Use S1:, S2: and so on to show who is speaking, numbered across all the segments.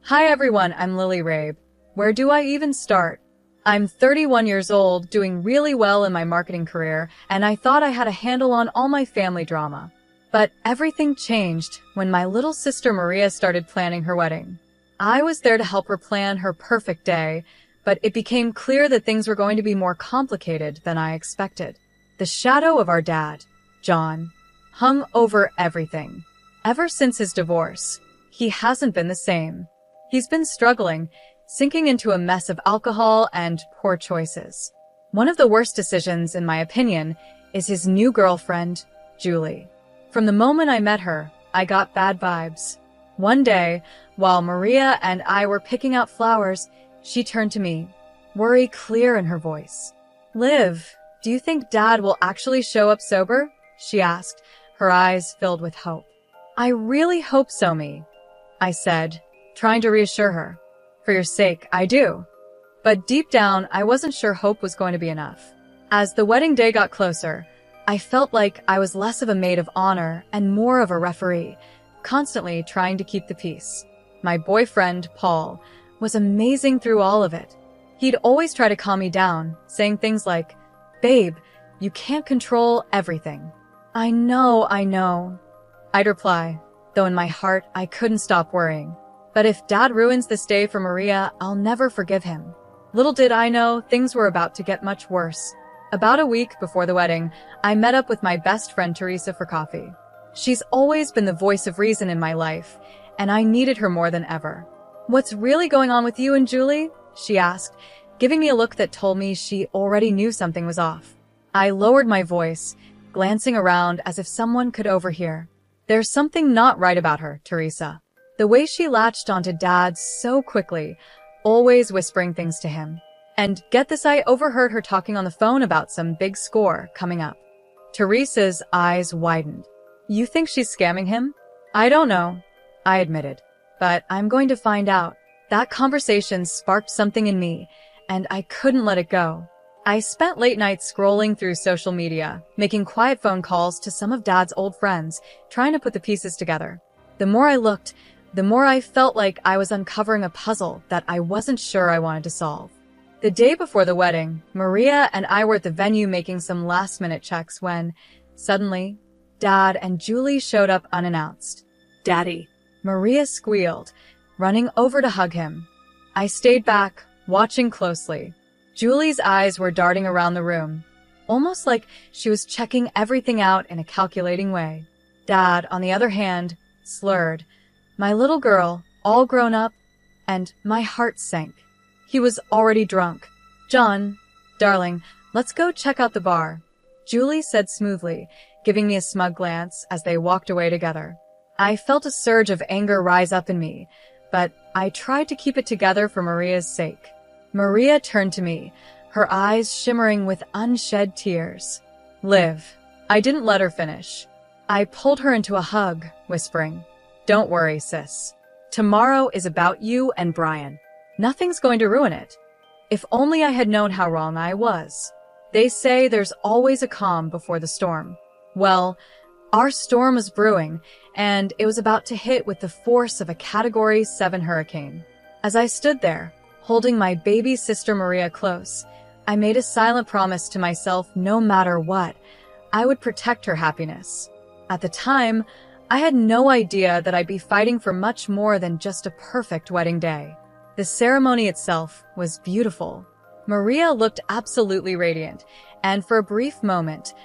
S1: Hi everyone, I'm Lily Rabe. Where do I even start? I'm 31 years old, doing really well in my marketing career, and I thought I had a handle on all my family drama. But everything changed when my little sister Maria started planning her wedding. I was there to help her plan her perfect day, but it became clear that things were going to be more complicated than I expected. The shadow of our dad, John, hung over everything. Ever since his divorce, he hasn't been the same. He's been struggling, sinking into a mess of alcohol and poor choices. One of the worst decisions, in my opinion, is his new girlfriend, Julie. From the moment I met her, I got bad vibes. One day, while Maria and I were picking out flowers, she turned to me, worry clear in her voice. "Liv, do you think Dad will actually show up sober?" she asked, her eyes filled with hope. "I really hope so, me," I said, trying to reassure her. "For your sake, I do." But deep down, I wasn't sure hope was going to be enough. As the wedding day got closer, I felt like I was less of a maid of honor and more of a referee, constantly trying to keep the peace. My boyfriend, Paul, was amazing through all of it. He'd always try to calm me down, saying things like, "Babe, you can't control everything." I know. I'd reply, though in my heart I couldn't stop worrying. But if Dad ruins this day for Maria, I'll never forgive him. Little did I know, things were about to get much worse. About a week before the wedding, I met up with my best friend Teresa for coffee. She's always been the voice of reason in my life, and I needed her more than ever. "What's really going on with you and Julie?" she asked, giving me a look that told me she already knew something was off. I lowered my voice, glancing around as if someone could overhear. "There's something not right about her, Teresa." The way she latched onto Dad so quickly, always whispering things to him. And get this, I overheard her talking on the phone about some big score coming up. Teresa's eyes widened. "You think she's scamming him?" "I don't know," I admitted. "But I'm going to find out." That conversation sparked something in me, and I couldn't let it go. I spent late nights scrolling through social media, making quiet phone calls to some of Dad's old friends, trying to put the pieces together. The more I looked, the more I felt like I was uncovering a puzzle that I wasn't sure I wanted to solve. The day before the wedding, Maria and I were at the venue making some last-minute checks when, suddenly, Dad and Julie showed up unannounced. "Daddy," Maria squealed, running over to hug him. I stayed back, watching closely. Julie's eyes were darting around the room, almost like she was checking everything out in a calculating way. Dad, on the other hand, slurred, "My little girl, all grown up," and my heart sank. He was already drunk. "John, darling, let's go check out the bar," Julie said smoothly, giving me a smug glance as they walked away together. I felt a surge of anger rise up in me, but I tried to keep it together for Maria's sake. Maria turned to me, her eyes shimmering with unshed tears. "Liv." I didn't let her finish. I pulled her into a hug, whispering, "Don't worry, sis. Tomorrow is about you and Brian. Nothing's going to ruin it." If only I had known how wrong I was. They say there's always a calm before the storm. Well, our storm was brewing, and it was about to hit with the force of a Category 7 hurricane. As I stood there, holding my baby sister Maria close, I made a silent promise to myself no matter what, I would protect her happiness. At the time, I had no idea that I'd be fighting for much more than just a perfect wedding day. The ceremony itself was beautiful. Maria looked absolutely radiant, and for a brief moment,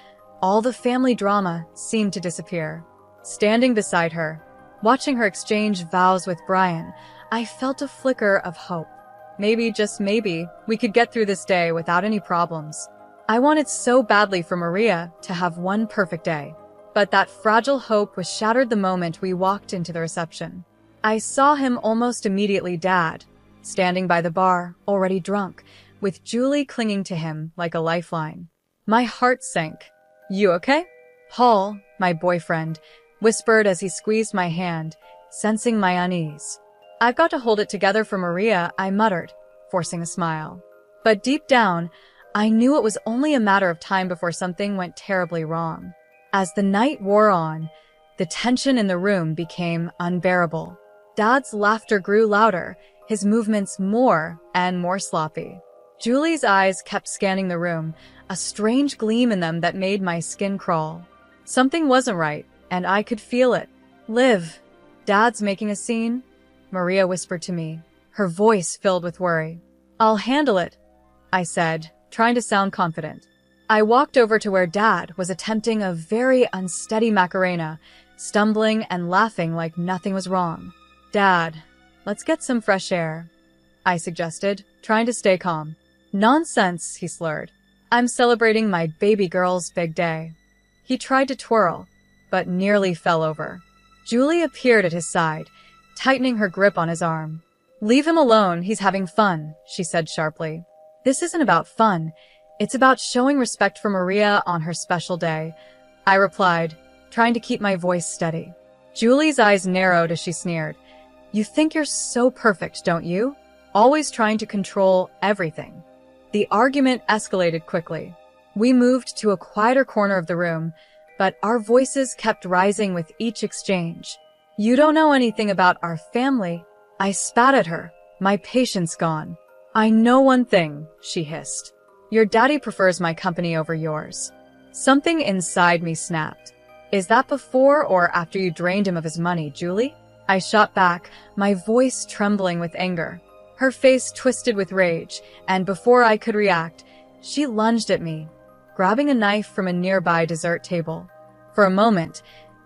S1: all the family drama seemed to disappear. Standing beside her, watching her exchange vows with Brian, I felt a flicker of hope. Maybe, just maybe, we could get through this day without any problems. I wanted so badly for Maria to have one perfect day. But that fragile hope was shattered the moment we walked into the reception. I saw him almost immediately, Dad, standing by the bar, already drunk, with Julie clinging to him like a lifeline. My heart sank. "You okay?" Paul, my boyfriend, whispered as he squeezed my hand, sensing my unease. "I've got to hold it together for Maria," I muttered, forcing a smile. But deep down, I knew it was only a matter of time before something went terribly wrong. As the night wore on, the tension in the room became unbearable. Dad's laughter grew louder, his movements more and more sloppy. Julie's eyes kept scanning the room, a strange gleam in them that made my skin crawl. Something wasn't right, and I could feel it. "Liv, Dad's making a scene?" Maria whispered to me, her voice filled with worry. "I'll handle it," I said, trying to sound confident. I walked over to where Dad was attempting a very unsteady Macarena, stumbling and laughing like nothing was wrong. "Dad, let's get some fresh air," I suggested, trying to stay calm. "Nonsense," he slurred. "I'm celebrating my baby girl's big day." He tried to twirl, but nearly fell over. Julie appeared at his side, tightening her grip on his arm. "Leave him alone, he's having fun," she said sharply. "This isn't about fun. It's about showing respect for Maria on her special day," I replied, trying to keep my voice steady. Julie's eyes narrowed as she sneered. "You think you're so perfect, don't you? Always trying to control everything." The argument escalated quickly. We moved to a quieter corner of the room, but our voices kept rising with each exchange. "You don't know anything about our family." I spat at her, my patience gone. "I know one thing," she hissed. "Your daddy prefers my company over yours." Something inside me snapped. "Is that before or after you drained him of his money, Julie?" I shot back, my voice trembling with anger. Her face twisted with rage, and before I could react, she lunged at me, grabbing a knife from a nearby dessert table. For a moment,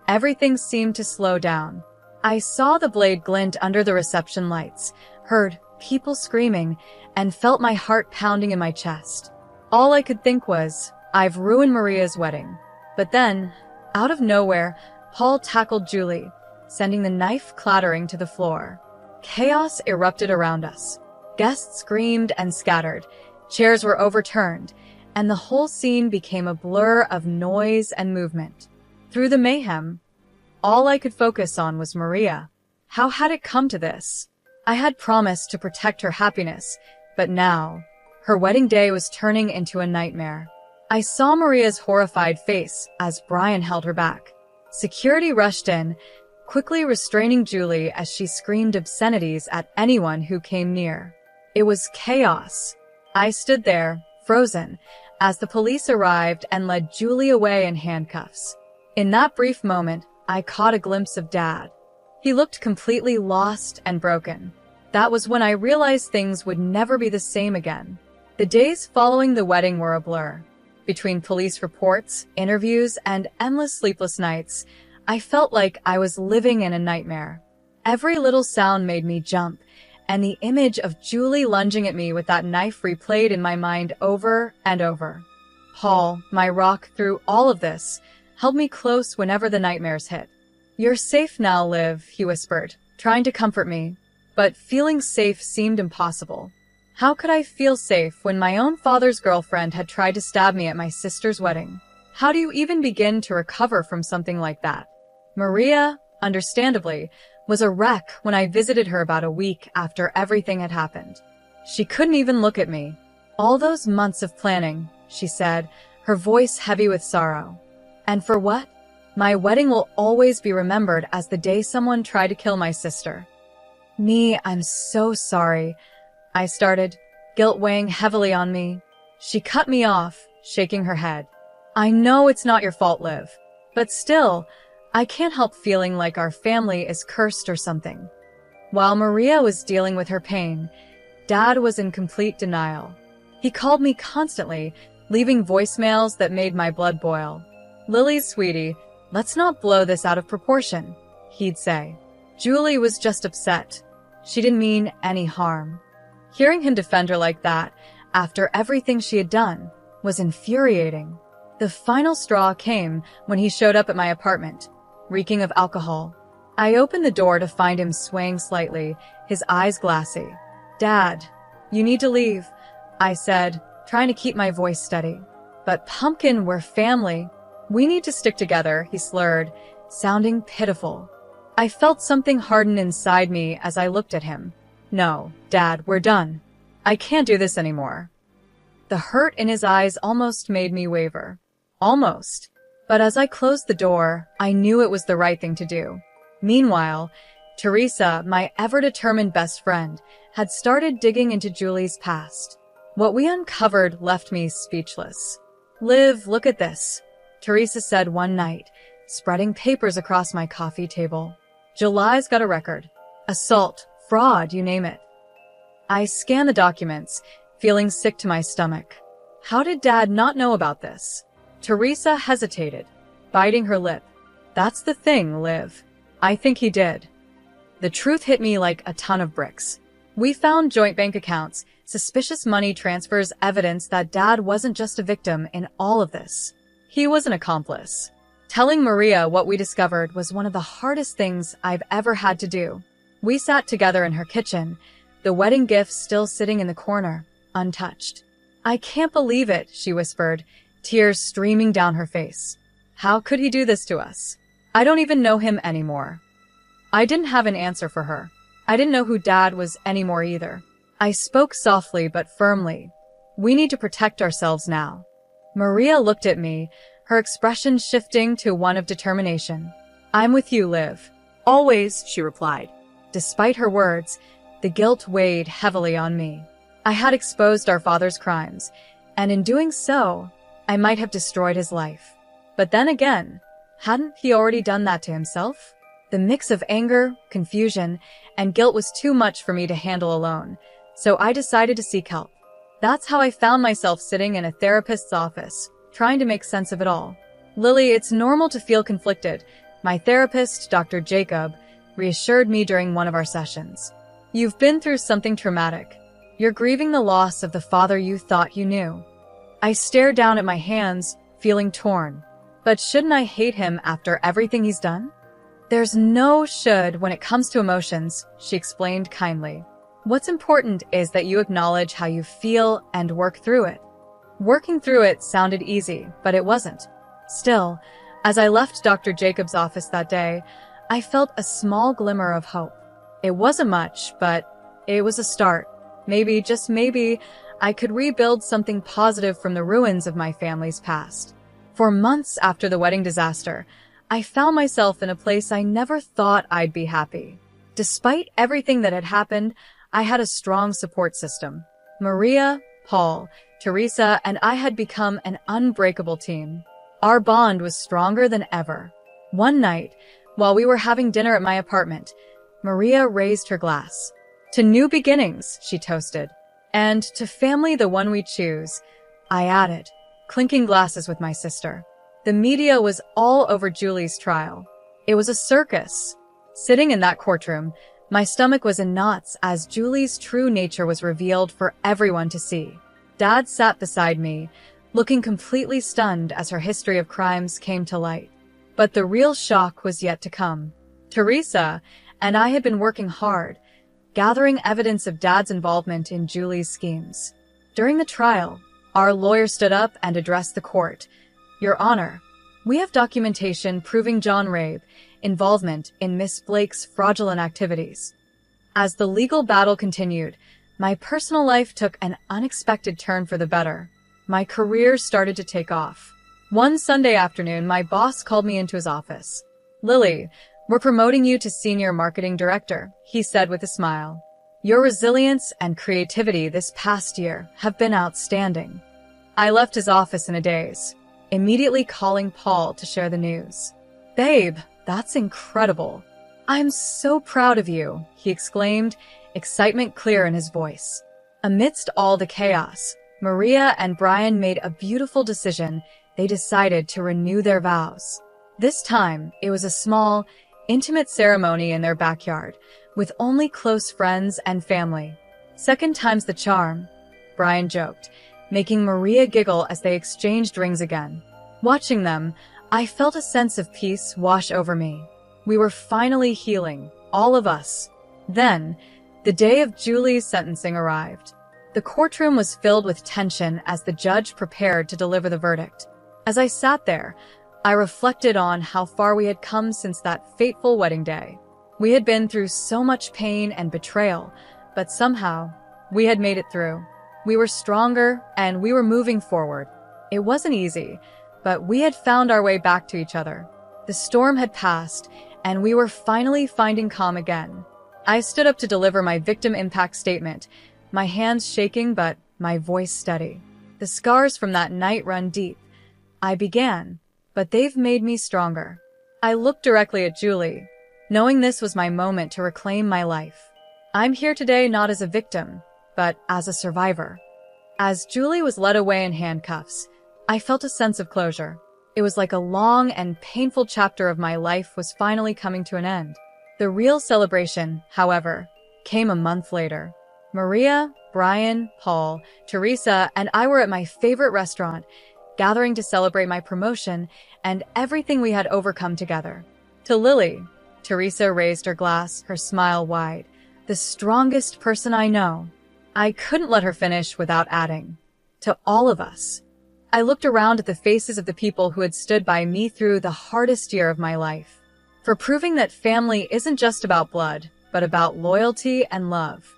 S1: everything seemed to slow down. I saw the blade glint under the reception lights, heard people screaming, and felt my heart pounding in my chest. All I could think was, I've ruined Maria's wedding. But then, out of nowhere, Paul tackled Julie, sending the knife clattering to the floor. Chaos erupted around us. Guests screamed and scattered, chairs were overturned, and the whole scene became a blur of noise and movement. Through the mayhem, all I could focus on was Maria. How had it come to this? I had promised to protect her happiness, but now, her wedding day was turning into a nightmare. I saw Maria's horrified face as Brian held her back. Security rushed in, quickly restraining Julie as she screamed obscenities at anyone who came near. It was chaos. I stood there, frozen, as the police arrived and led Julie away in handcuffs. In that brief moment, I caught a glimpse of Dad. He looked completely lost and broken. That was when I realized things would never be the same again. The days following the wedding were a blur. Between police reports, interviews, and endless sleepless nights, I felt like I was living in a nightmare. Every little sound made me jump, and the image of Julie lunging at me with that knife replayed in my mind over and over. Paul, my rock through all of this, held me close whenever the nightmares hit. "You're safe now, Liv," he whispered, trying to comfort me. But feeling safe seemed impossible. How could I feel safe when my own father's girlfriend had tried to stab me at my sister's wedding? How do you even begin to recover from something like that? Maria, understandably, was a wreck when I visited her about a week after everything had happened. She couldn't even look at me. "All those months of planning," she said, her voice heavy with sorrow. "And for what? My wedding will always be remembered as the day someone tried to kill my sister." I'm so sorry," I started, guilt weighing heavily on me. She cut me off, shaking her head. "I know it's not your fault, Liv. But still, I can't help feeling like our family is cursed or something." While Maria was dealing with her pain, Dad was in complete denial. He called me constantly, leaving voicemails that made my blood boil. "Lily, sweetie, let's not blow this out of proportion," he'd say. Julie was just upset. She didn't mean any harm. Hearing him defend her like that, after everything she had done, was infuriating. The final straw came when he showed up at my apartment, reeking of alcohol. I opened the door to find him swaying slightly, his eyes glassy. "Dad, you need to leave," I said, trying to keep my voice steady. "But Pumpkin, we're family. We need to stick together," he slurred, sounding pitiful. I felt something harden inside me as I looked at him. "No, Dad, we're done. I can't do this anymore." The hurt in his eyes almost made me waver. Almost. But as I closed the door, I knew it was the right thing to do. Meanwhile, Teresa, my ever-determined best friend, had started digging into Julie's past. What we uncovered left me speechless. "Liv, look at this," Teresa said one night, spreading papers across my coffee table. "July's got a record. Assault, fraud, you name it." I scanned the documents, feeling sick to my stomach. How did Dad not know about this? Teresa hesitated, biting her lip. "That's the thing, Liv. I think he did." The truth hit me like a ton of bricks. We found joint bank accounts, suspicious money transfers, evidence that Dad wasn't just a victim in all of this. He was an accomplice. Telling Maria what we discovered was one of the hardest things I've ever had to do. We sat together in her kitchen, the wedding gifts still sitting in the corner, untouched. "I can't believe it," she whispered, tears streaming down her face. "How could he do this to us? I don't even know him anymore." I didn't have an answer for her. I didn't know who Dad was anymore either. I spoke softly but firmly. "We need to protect ourselves now." Maria looked at me, her expression shifting to one of determination. "I'm with you, Liv." "Always," she replied. Despite her words, the guilt weighed heavily on me. I had exposed our father's crimes, and in doing so, I might have destroyed his life. But then again, hadn't he already done that to himself? The mix of anger, confusion, and guilt was too much for me to handle alone, so I decided to seek help. That's how I found myself sitting in a therapist's office, trying to make sense of it all. "Lily, it's normal to feel conflicted," my therapist, Dr. Jacob, reassured me during one of our sessions. "You've been through something traumatic. You're grieving the loss of the father you thought you knew." I stared down at my hands, feeling torn. But shouldn't I hate him after everything he's done? "There's no should when it comes to emotions," she explained kindly. "What's important is that you acknowledge how you feel and work through it." Working through it sounded easy, but it wasn't. Still, as I left Dr. Jacob's office that day, I felt a small glimmer of hope. It wasn't much, but it was a start. Maybe, just maybe, I could rebuild something positive from the ruins of my family's past. For months after the wedding disaster, I found myself in a place I never thought I'd be happy. Despite everything that had happened, I had a strong support system. Maria, Paul, Teresa, and I had become an unbreakable team. Our bond was stronger than ever. One night, while we were having dinner at my apartment, Maria raised her glass. "To new beginnings," she toasted. "And to family, the one we choose," I added, clinking glasses with my sister. The media was all over Julie's trial. It was a circus. Sitting in that courtroom, my stomach was in knots as Julie's true nature was revealed for everyone to see. Dad sat beside me, looking completely stunned as her history of crimes came to light. But the real shock was yet to come. Teresa and I had been working hard, gathering evidence of Dad's involvement in Julie's schemes. During the trial, our lawyer stood up and addressed the court. "Your Honor, we have documentation proving John Rabe's involvement in Miss Blake's fraudulent activities." As the legal battle continued, my personal life took an unexpected turn for the better. My career started to take off. One Sunday afternoon, my boss called me into his office. "Lily, we're promoting you to Senior Marketing Director," he said with a smile. "Your resilience and creativity this past year have been outstanding." I left his office in a daze, immediately calling Paul to share the news. "Babe, that's incredible. I'm so proud of you," he exclaimed, excitement clear in his voice. Amidst all the chaos, Maria and Brian made a beautiful decision. They decided to renew their vows. This time, it was a small, intimate ceremony in their backyard, with only close friends and family. "Second time's the charm," Brian joked, making Maria giggle as they exchanged rings again. Watching them, I felt a sense of peace wash over me. We were finally healing, all of us. Then, the day of Julie's sentencing arrived. The courtroom was filled with tension as the judge prepared to deliver the verdict. As I sat there, I reflected on how far we had come since that fateful wedding day. We had been through so much pain and betrayal, but somehow, we had made it through. We were stronger, and we were moving forward. It wasn't easy, but we had found our way back to each other. The storm had passed, and we were finally finding calm again. I stood up to deliver my victim impact statement, my hands shaking but my voice steady. The scars from that night run deep. I began, but they've made me stronger. I looked directly at Julie, knowing this was my moment to reclaim my life. I'm here today not as a victim, but as a survivor. As Julie was led away in handcuffs, I felt a sense of closure. It was like a long and painful chapter of my life was finally coming to an end. The real celebration, however, came a month later. Maria, Brian, Paul, Teresa, and I were at my favorite restaurant, gathering to celebrate my promotion and everything we had overcome together. To Lily, Teresa raised her glass, her smile wide. The strongest person I know. I couldn't let her finish without adding, to all of us. I looked around at the faces of the people who had stood by me through the hardest year of my life. For proving that family isn't just about blood, but about loyalty and love.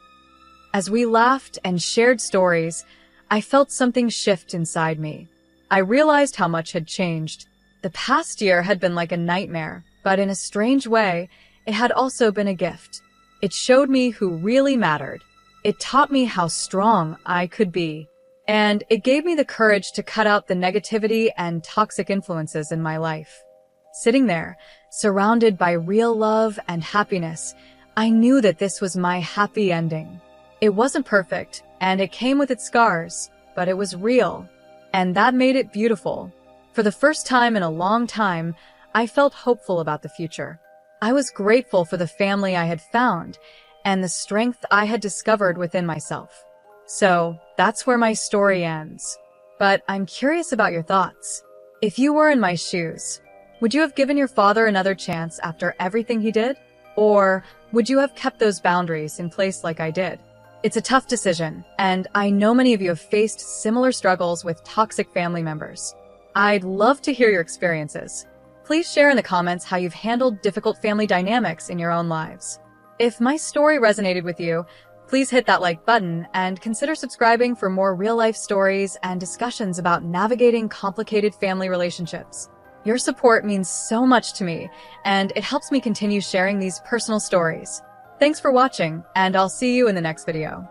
S1: As we laughed and shared stories, I felt something shift inside me. I realized how much had changed. The past year had been like a nightmare, but in a strange way, it had also been a gift. It showed me who really mattered. It taught me how strong I could be. And it gave me the courage to cut out the negativity and toxic influences in my life. Sitting there, surrounded by real love and happiness, I knew that this was my happy ending. It wasn't perfect, and it came with its scars, but it was real, and that made it beautiful. For the first time in a long time, I felt hopeful about the future. I was grateful for the family I had found, and the strength I had discovered within myself. So, that's where my story ends. But I'm curious about your thoughts. If you were in my shoes, would you have given your father another chance after everything he did? Or would you have kept those boundaries in place like I did? It's a tough decision, and I know many of you have faced similar struggles with toxic family members. I'd love to hear your experiences. Please share in the comments how you've handled difficult family dynamics in your own lives. If my story resonated with you, please hit that like button and consider subscribing for more real-life stories and discussions about navigating complicated family relationships. Your support means so much to me, and it helps me continue sharing these personal stories. Thanks for watching, and I'll see you in the next video.